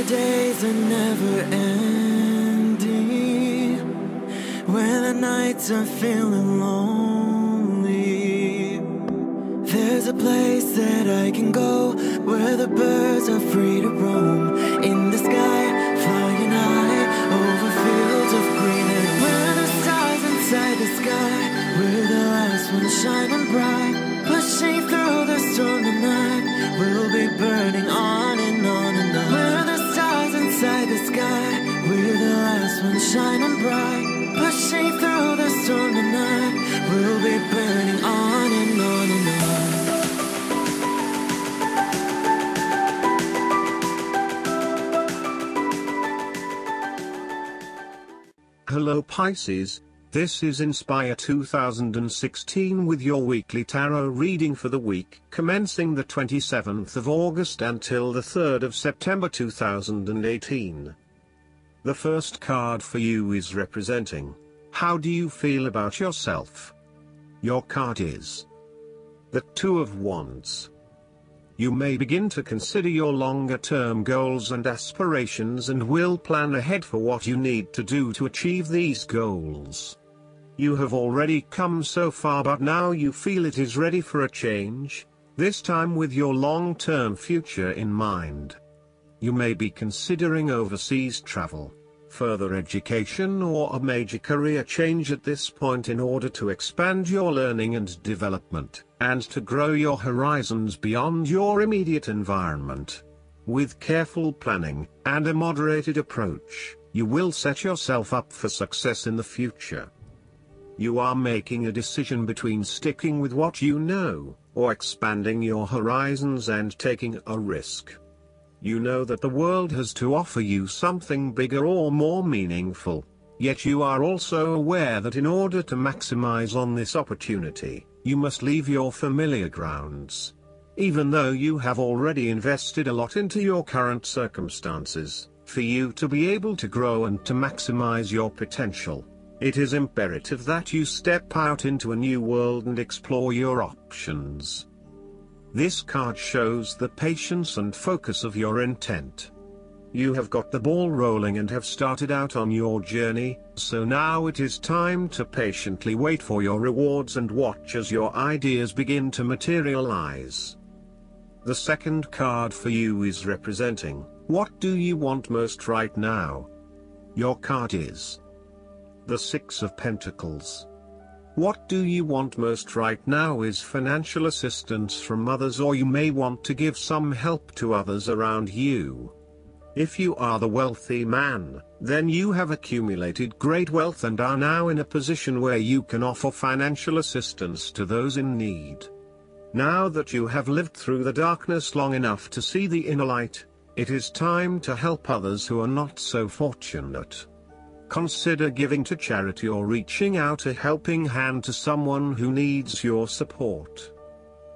the days are never ending, when the nights are feeling lonely, there's a place that I can go, where the birds are free to roam, in the sky, flying high, over fields of green, and where the stars inside the sky, we're the last ones shining bright, pushing through the storm tonight, we'll be burning on and on and on. We're the stars inside the sky, we're the last ones shining bright, pushing through the storm tonight, we'll be burning on and on and on. Hello Pisces, this is Inspire 2016 with your weekly tarot reading for the week commencing the 27th of August until the 3rd of September 2018. The first card for you is representing, how do you feel about yourself? Your card is the Two of Wands. You may begin to consider your longer-term goals and aspirations and will plan ahead for what you need to do to achieve these goals. You have already come so far, but now you feel it is ready for a change, this time with your long-term future in mind. You may be considering overseas travel, further education, or a major career change at this point in order to expand your learning and development, and to grow your horizons beyond your immediate environment. With careful planning, and a moderated approach, you will set yourself up for success in the future. You are making a decision between sticking with what you know, or expanding your horizons and taking a risk. You know that the world has to offer you something bigger or more meaningful, yet you are also aware that in order to maximize on this opportunity, you must leave your familiar grounds. Even though you have already invested a lot into your current circumstances, for you to be able to grow and to maximize your potential, it is imperative that you step out into a new world and explore your options. This card shows the patience and focus of your intent. You have got the ball rolling and have started out on your journey, so now it is time to patiently wait for your rewards and watch as your ideas begin to materialize. The second card for you is representing, what do you want most right now? Your card is the Six of Pentacles. What do you want most right now is financial assistance from others, or you may want to give some help to others around you. If you are the wealthy man, then you have accumulated great wealth and are now in a position where you can offer financial assistance to those in need. Now that you have lived through the darkness long enough to see the inner light, it is time to help others who are not so fortunate. Consider giving to charity or reaching out a helping hand to someone who needs your support.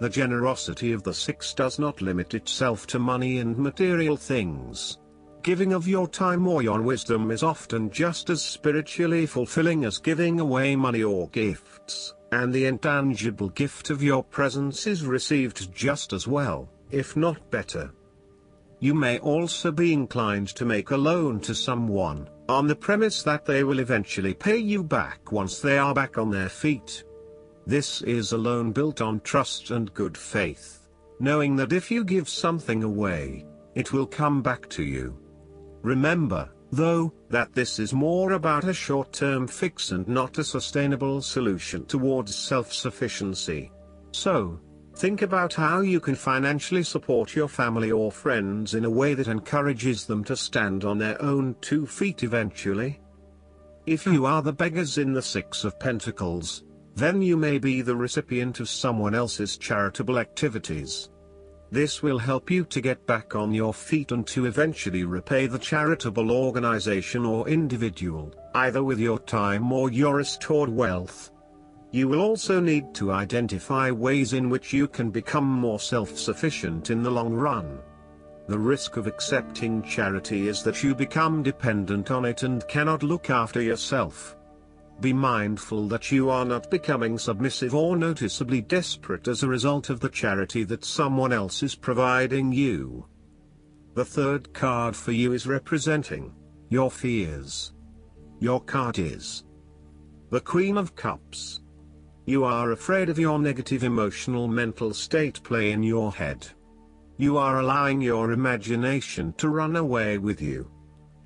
The generosity of the Six does not limit itself to money and material things. Giving of your time or your wisdom is often just as spiritually fulfilling as giving away money or gifts, and the intangible gift of your presence is received just as well, if not better. You may also be inclined to make a loan to someone, on the premise that they will eventually pay you back once they are back on their feet. This is a loan built on trust and good faith, knowing that if you give something away, it will come back to you. Remember, though, that this is more about a short-term fix and not a sustainable solution towards self-sufficiency. So, think about how you can financially support your family or friends in a way that encourages them to stand on their own 2 feet eventually. If you are the beggars in the Six of Pentacles, then you may be the recipient of someone else's charitable activities. This will help you to get back on your feet and to eventually repay the charitable organization or individual, either with your time or your restored wealth. You will also need to identify ways in which you can become more self-sufficient in the long run. The risk of accepting charity is that you become dependent on it and cannot look after yourself. Be mindful that you are not becoming submissive or noticeably desperate as a result of the charity that someone else is providing you. The third card for you is representing your fears. Your card is the Queen of Cups. You are afraid of your negative emotional mental state play in your head. You are allowing your imagination to run away with you.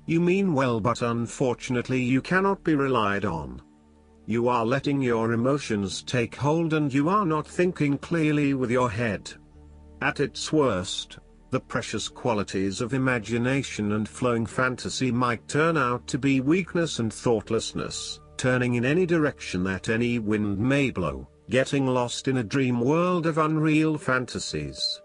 You mean well, but unfortunately you cannot be relied on. You are letting your emotions take hold and you are not thinking clearly with your head. At its worst, the precious qualities of imagination and flowing fantasy might turn out to be weakness and thoughtlessness, turning in any direction that any wind may blow, getting lost in a dream world of unreal fantasies.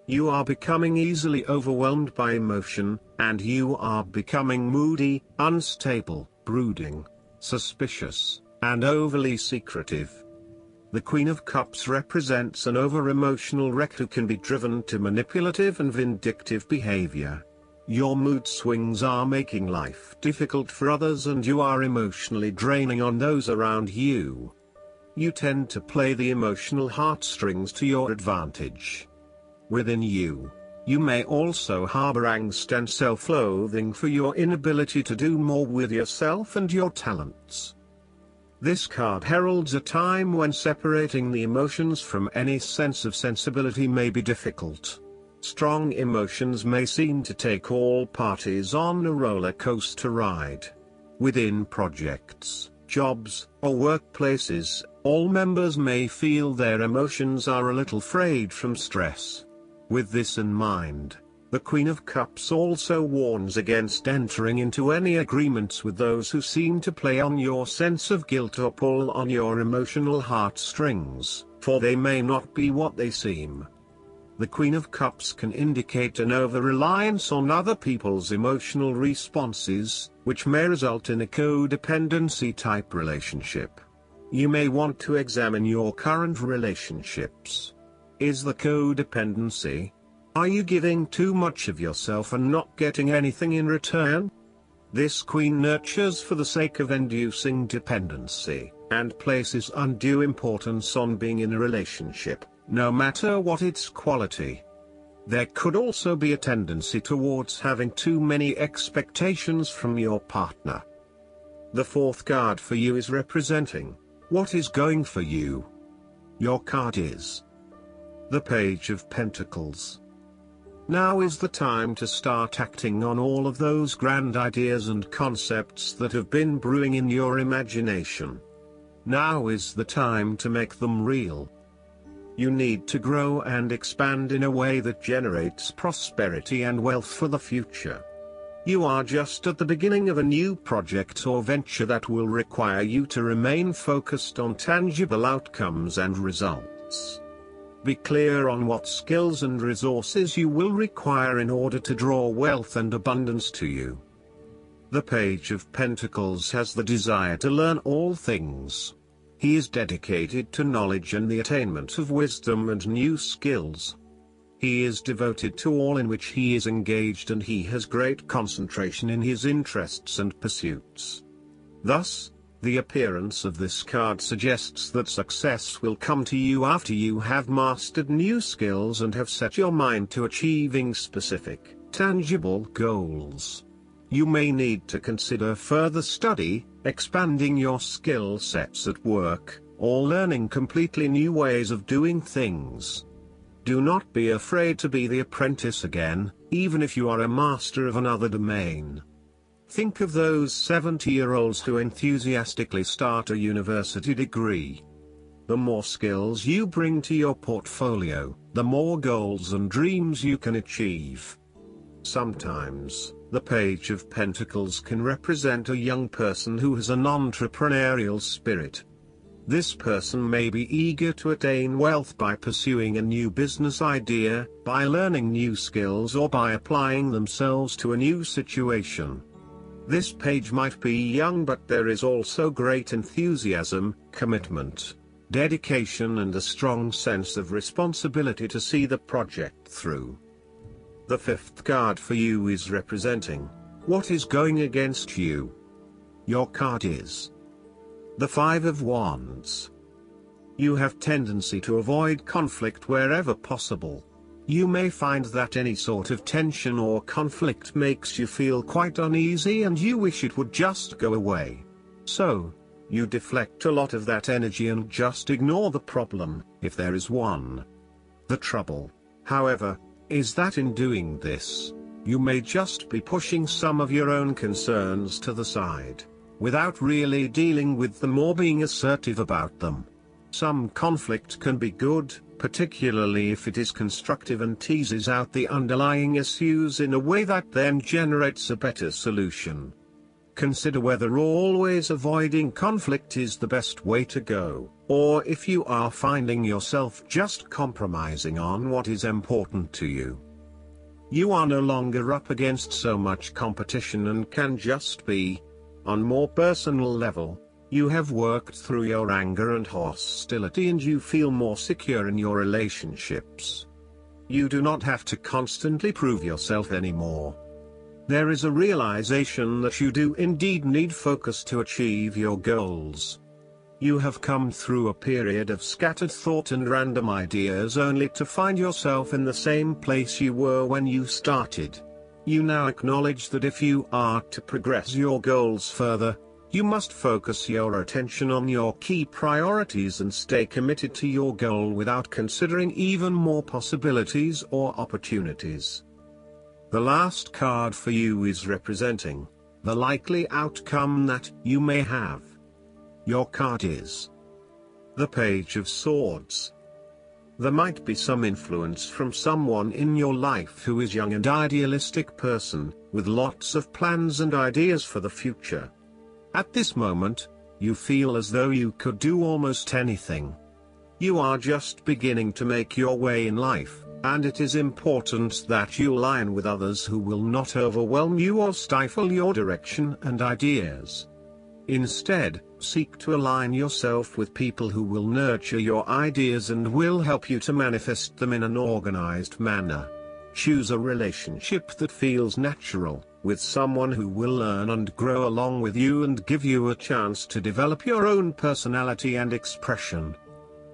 You are becoming easily overwhelmed by emotion, and you are becoming moody, unstable, brooding, suspicious, and overly secretive. The Queen of Cups represents an over-emotional wreck who can be driven to manipulative and vindictive behavior. Your mood swings are making life difficult for others and you are emotionally draining on those around you. You tend to play the emotional heartstrings to your advantage. Within you, you may also harbor angst and self-loathing for your inability to do more with yourself and your talents. This card heralds a time when separating the emotions from any sense of sensibility may be difficult. Strong emotions may seem to take all parties on a roller coaster ride. Within projects, jobs, or workplaces, all members may feel their emotions are a little frayed from stress. With this in mind, the Queen of Cups also warns against entering into any agreements with those who seem to play on your sense of guilt or pull on your emotional heartstrings, for they may not be what they seem. The Queen of Cups can indicate an over-reliance on other people's emotional responses, which may result in a codependency-type relationship. You may want to examine your current relationships. Is the codependency? Are you giving too much of yourself and not getting anything in return? This queen nurtures for the sake of inducing dependency, and places undue importance on being in a relationship, no matter what its quality. There could also be a tendency towards having too many expectations from your partner. The fourth card for you is representing what is going for you. Your card is the Page of Pentacles. Now is the time to start acting on all of those grand ideas and concepts that have been brewing in your imagination. Now is the time to make them real. You need to grow and expand in a way that generates prosperity and wealth for the future. You are just at the beginning of a new project or venture that will require you to remain focused on tangible outcomes and results. Be clear on what skills and resources you will require in order to draw wealth and abundance to you. The Page of Pentacles has the desire to learn all things. He is dedicated to knowledge and the attainment of wisdom and new skills. He is devoted to all in which he is engaged and he has great concentration in his interests and pursuits. Thus, the appearance of this card suggests that success will come to you after you have mastered new skills and have set your mind to achieving specific, tangible goals. You may need to consider further study, expanding your skill sets at work, or learning completely new ways of doing things. Do not be afraid to be the apprentice again, even if you are a master of another domain. Think of those 70-year-olds who enthusiastically start a university degree. The more skills you bring to your portfolio, the more goals and dreams you can achieve. Sometimes, the Page of Pentacles can represent a young person who has an entrepreneurial spirit. This person may be eager to attain wealth by pursuing a new business idea, by learning new skills, or by applying themselves to a new situation. This page might be young, but there is also great enthusiasm, commitment, dedication and a strong sense of responsibility to see the project through. The fifth card for you is representing what is going against you. Your card is the Five of Wands. You have tendency to avoid conflict wherever possible. You may find that any sort of tension or conflict makes you feel quite uneasy and you wish it would just go away. So, you deflect a lot of that energy and just ignore the problem, if there is one. The trouble, however, is that in doing this, you may just be pushing some of your own concerns to the side, without really dealing with them or being assertive about them. Some conflict can be good, particularly if it is constructive and teases out the underlying issues in a way that then generates a better solution. Consider whether always avoiding conflict is the best way to go, or if you are finding yourself just compromising on what is important to you. You are no longer up against so much competition and can just be. On more personal level, you have worked through your anger and hostility and you feel more secure in your relationships. You do not have to constantly prove yourself anymore. There is a realization that you do indeed need focus to achieve your goals. You have come through a period of scattered thought and random ideas only to find yourself in the same place you were when you started. You now acknowledge that if you are to progress your goals further, you must focus your attention on your key priorities and stay committed to your goal without considering even more possibilities or opportunities. The last card for you is representing the likely outcome that you may have. Your card is the Page of Swords. There might be some influence from someone in your life who is a young and idealistic person, with lots of plans and ideas for the future. At this moment, you feel as though you could do almost anything. You are just beginning to make your way in life, and it is important that you align with others who will not overwhelm you or stifle your direction and ideas. Instead, seek to align yourself with people who will nurture your ideas and will help you to manifest them in an organized manner. Choose a relationship that feels natural, with someone who will learn and grow along with you and give you a chance to develop your own personality and expression.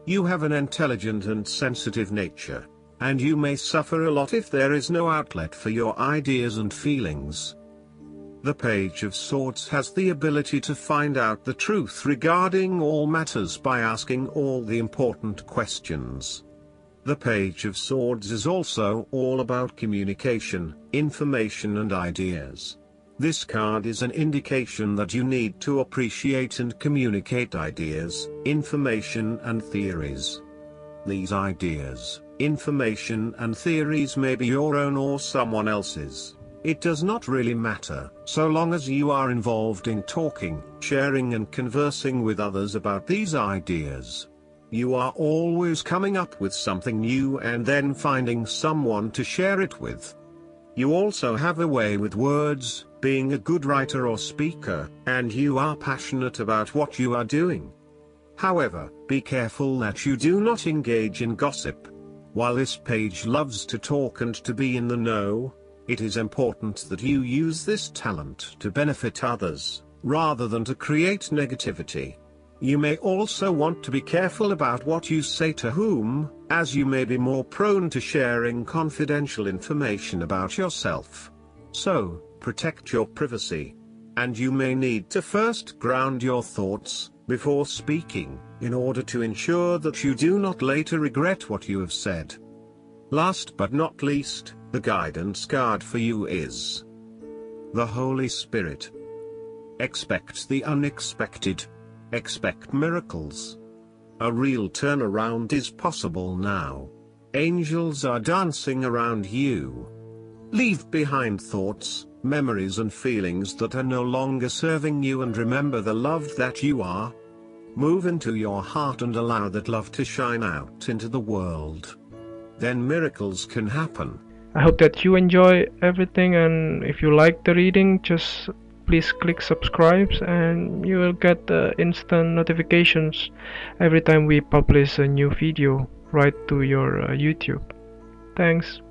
You have an intelligent and sensitive nature, and you may suffer a lot if there is no outlet for your ideas and feelings. The Page of Swords has the ability to find out the truth regarding all matters by asking all the important questions. The Page of Swords is also all about communication, information and ideas. This card is an indication that you need to appreciate and communicate ideas, information and theories. These ideas, information and theories may be your own or someone else's. It does not really matter, so long as you are involved in talking, sharing and conversing with others about these ideas. You are always coming up with something new and then finding someone to share it with. You also have a way with words, being a good writer or speaker, and you are passionate about what you are doing. However, be careful that you do not engage in gossip. While this page loves to talk and to be in the know, it is important that you use this talent to benefit others, rather than to create negativity. You may also want to be careful about what you say to whom, as you may be more prone to sharing confidential information about yourself. So, protect your privacy. And you may need to first ground your thoughts, before speaking, in order to ensure that you do not later regret what you have said. Last but not least, the guidance card for you is the Holy Spirit. Expect the unexpected. Expect miracles. A real turnaround is possible now. Angels are dancing around you. Leave behind thoughts, memories and feelings that are no longer serving you and remember the love that you are. Move into your heart and allow that love to shine out into the world. Then miracles can happen. I hope that you enjoy everything, and if you like the reading, just please click subscribe and you will get instant notifications every time we publish a new video right to your YouTube. Thanks.